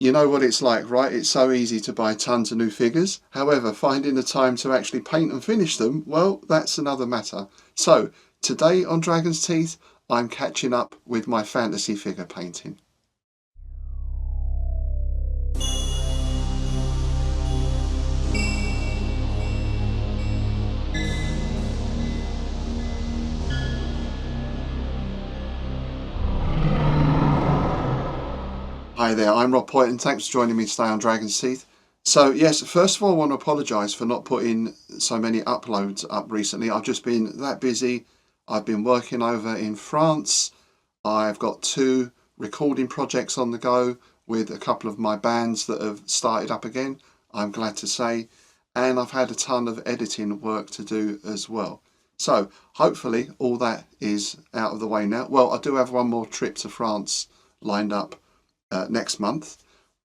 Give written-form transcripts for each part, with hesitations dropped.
You know what it's like, right? It's so easy to buy tons of new figures. However, finding the time to actually paint and finish them, well, that's another matter. So, today on Dragon's Teeth, I'm catching up with my fantasy figure painting. Hi there, I'm Rob Point, and thanks for joining me today on Dragon's Teeth. So, yes, first of all, I want to apologise for not putting so many uploads up recently. I've just been that busy. I've been working over in France. I've got two recording projects on the go with a couple of my bands that have started up again, I'm glad to say. And I've had a ton of editing work to do as well. So, hopefully, all that is out of the way now. Well, I do have one more trip to France lined up next month.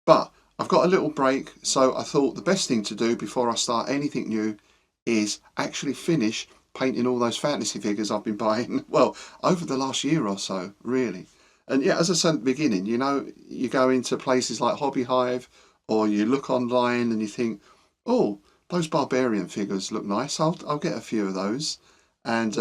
But I've got a little break, so I thought the best thing to do before I start anything new is actually finish painting all those fantasy figures I've been buying, well, over the last year or so, really. And yeah, as I said at the beginning, you know, you go into places like Hobby Hive or you look online and you think, oh, those barbarian figures look nice, I'll get a few of those. And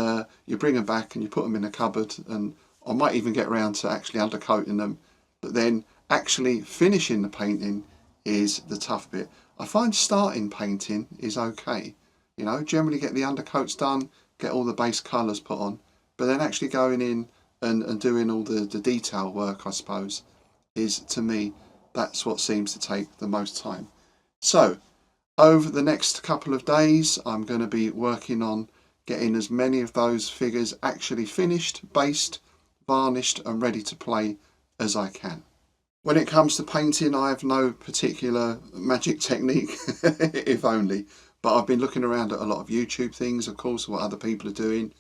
you bring them back and you put them in a cupboard, and I might even get around to actually undercoating them. But then actually finishing the painting is the tough bit. I find starting painting is okay. You know, generally get the undercoats done, get all the base colours put on, but then actually going in and doing all the detail work, I suppose, is, to me, that's what seems to take the most time. So, over the next couple of days, I'm going to be working on getting as many of those figures actually finished, based, varnished and ready to play as I can. When it comes to painting, I have no particular magic technique, if only. But I've been looking around at a lot of YouTube things, of course, what other people are doing.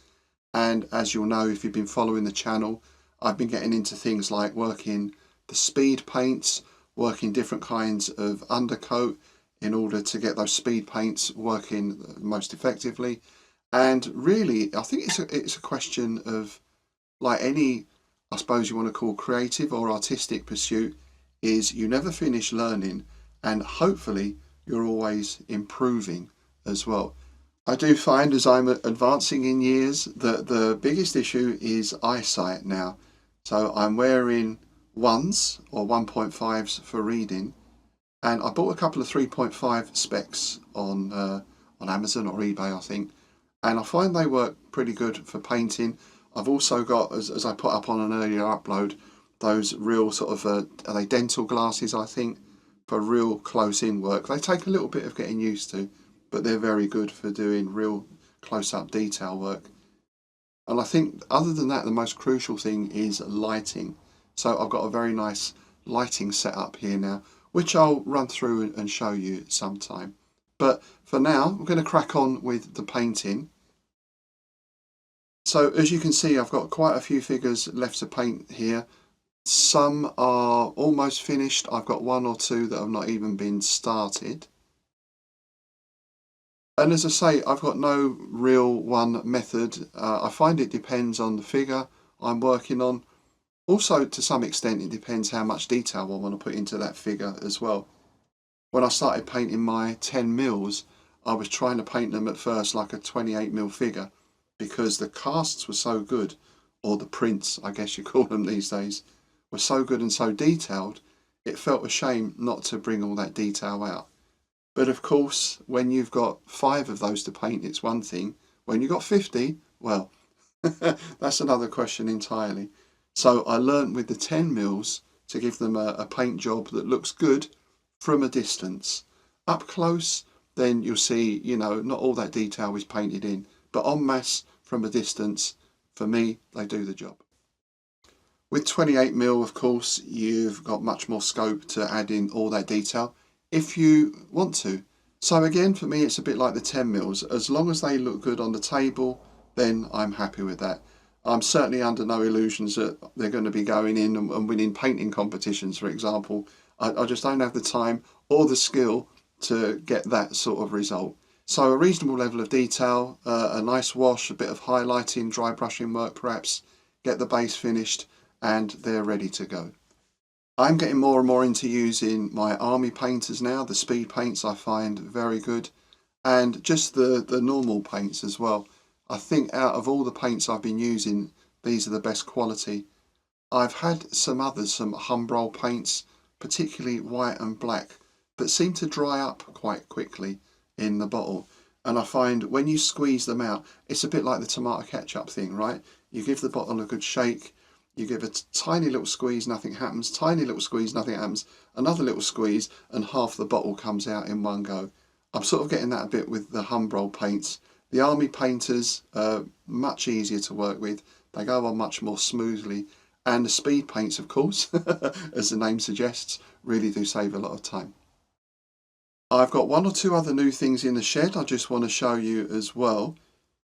And as you'll know, if you've been following the channel, I've been getting into things like working the speed paints, working different kinds of undercoat in order to get those speed paints working most effectively. And really, I think it's a question of, like any, I suppose you want to call creative or artistic pursuit, is you never finish learning, and hopefully you're always improving as well. I do find as I'm advancing in years that the biggest issue is eyesight now. So I'm wearing ones or 1.5s for reading, and I bought a couple of 3.5 specs on Amazon or eBay, I think, and I find they work pretty good for painting. I've also got, as I put up on an earlier upload, those real sort of, are they dental glasses, I think, for real close in work. They take a little bit of getting used to, but they're very good for doing real close up detail work. And I think other than that, the most crucial thing is lighting. So I've got a very nice lighting setup here now, which I'll run through and show you sometime. But for now, I'm going to crack on with the painting. So as you can see, I've got quite a few figures left to paint here. Some are almost finished. I've got one or two that have not even been started. And as I say, I've got no real one method. I find it depends on the figure I'm working on. Also, to some extent, it depends how much detail I want to put into that figure as well. When I started painting my 10 mils, I was trying to paint them at first like a 28 mil figure because the casts were so good, or the prints, I guess you call them these days, were so good and so detailed, it felt a shame not to bring all that detail out. But of course, when you've got 5 of those to paint, it's one thing. When you've got 50, well, that's another question entirely. So I learnt with the 10 mils to give them a paint job that looks good from a distance. Up close, then you'll see, you know, not all that detail is painted in, but en masse from a distance, for me, they do the job. With 28 mil, of course, you've got much more scope to add in all that detail if you want to. So again, for me, it's a bit like the 10 mils. As long as they look good on the table, then I'm happy with that. I'm certainly under no illusions that they're going to be going in and winning painting competitions, for example. I just don't have the time or the skill to get that sort of result. So a reasonable level of detail, a nice wash, a bit of highlighting, dry brushing work perhaps, get the base finished, and they're ready to go. I'm getting more and more into using my army painters now. The speed paints I find very good, and just the normal paints as well. I think out of all the paints I've been using, these are the best quality. I've had some others, some Humbrol paints, particularly white and black, that seem to dry up quite quickly in the bottle. And I find when you squeeze them out, it's a bit like the tomato ketchup thing, right? You give the bottle a good shake, you give a tiny little squeeze, nothing happens, tiny little squeeze, nothing happens, another little squeeze, and half the bottle comes out in one go. I'm sort of getting that a bit with the Humbrol paints. The army painters are much easier to work with, they go on much more smoothly, and the speed paints, of course, as the name suggests, really do save a lot of time. I've got one or two other new things in the shed I just want to show you as well.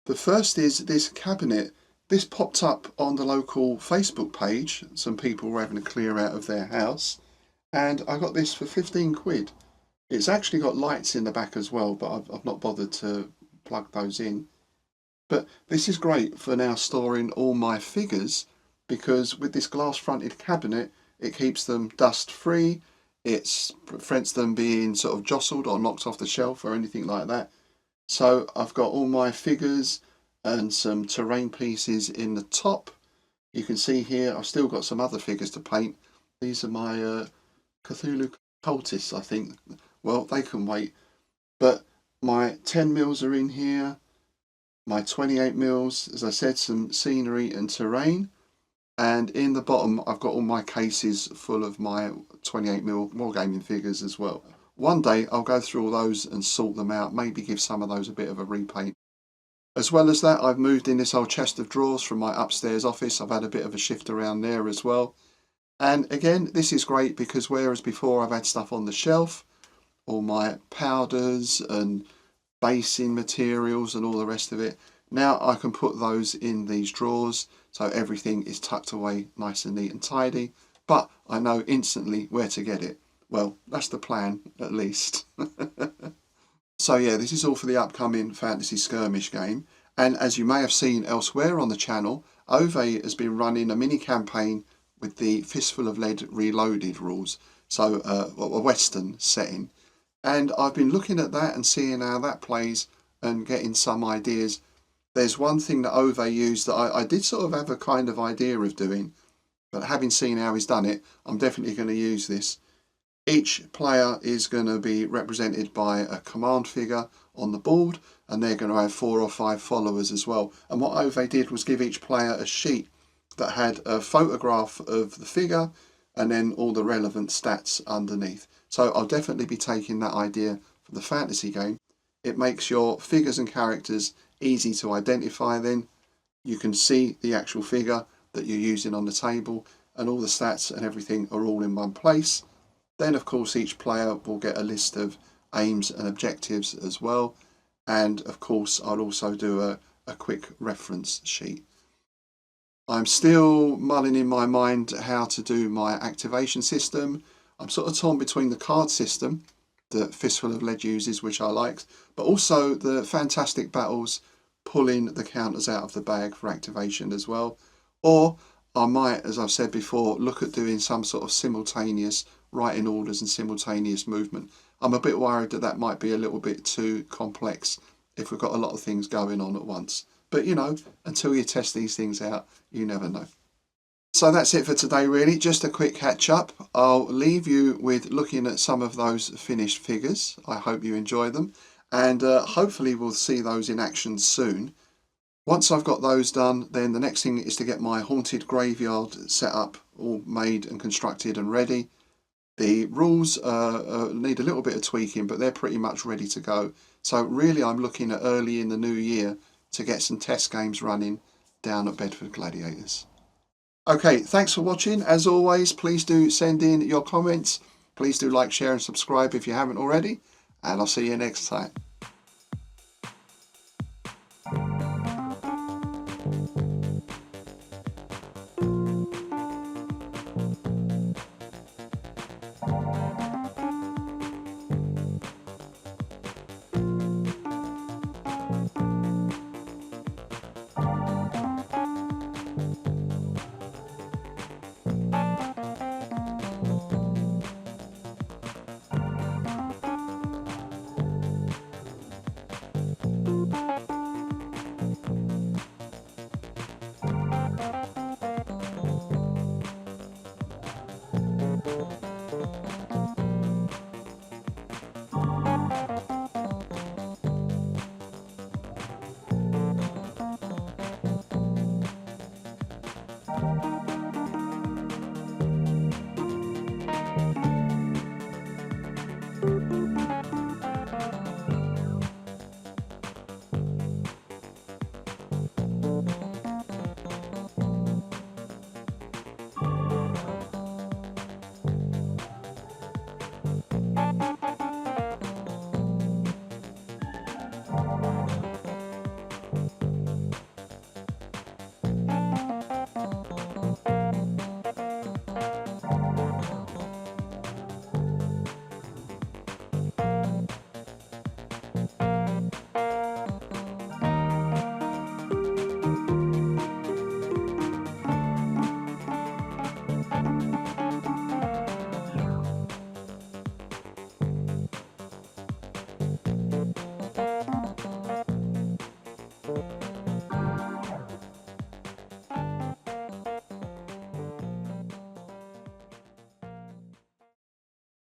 The first is this cabinet. This popped up on the local Facebook page. Some people were having a clear out of their house, and I got this for 15 quid. It's actually got lights in the back as well, but I've not bothered to plug those in. But this is great for now storing all my figures, because with this glass fronted cabinet, it keeps them dust free. It prevents them being sort of jostled or knocked off the shelf or anything like that. So I've got all my figures and some terrain pieces in the top. You can see here I've still got some other figures to paint. These are my Cthulhu cultists, I think. Well, they can wait. But my 10 mils are in here. My 28 mils, as I said, some scenery and terrain. And in the bottom, I've got all my cases full of my 28mm wargaming figures as well. One day, I'll go through all those and sort them out, maybe give some of those a bit of a repaint. As well as that, I've moved in this old chest of drawers from my upstairs office. I've had a bit of a shift around there as well. And again, this is great because whereas before I've had stuff on the shelf, all my powders and basing materials and all the rest of it, now I can put those in these drawers, so everything is tucked away nice and neat and tidy, but I know instantly where to get it. Well, that's the plan, at least. So yeah, this is all for the upcoming Fantasy Skirmish game, and as you may have seen elsewhere on the channel, Ove has been running a mini campaign with the Fistful of Lead Reloaded rules, so a Western setting, and I've been looking at that and seeing how that plays and getting some ideas. There's one thing that Ove used that I did sort of have a kind of idea of doing, but having seen how he's done it, I'm definitely going to use this. Each player is going to be represented by a command figure on the board, and they're going to have 4 or 5 followers as well. And what Ove did was give each player a sheet that had a photograph of the figure and then all the relevant stats underneath. So I'll definitely be taking that idea for the fantasy game. It makes your figures and characters easy to identify. Then you can see the actual figure that you're using on the table, and all the stats and everything are all in one place. Then of course each player will get a list of aims and objectives as well, and of course I'll also do a quick reference sheet. I'm still mulling in my mind how to do my activation system. I'm sort of torn between the card system that Fistful of Lead uses, which I liked, but also the Fantastic Battles pulling the counters out of the bag for activation as well. Or I might, as I've said before, look at doing some sort of simultaneous writing orders and simultaneous movement. I'm a bit worried that that might be a little bit too complex if we've got a lot of things going on at once. But you know, until you test these things out, you never know. So that's it for today really, just a quick catch up. I'll leave you with looking at some of those finished figures. I hope you enjoy them, and hopefully we'll see those in action soon. Once I've got those done, then the next thing is to get my haunted graveyard set up, all made and constructed and ready. The rules need a little bit of tweaking, but they're pretty much ready to go. So really I'm looking at early in the new year to get some test games running down at Bedford Gladiators. Okay, thanks for watching. As always, please do send in your comments. Please do like, share and subscribe if you haven't already. And I'll see you next time.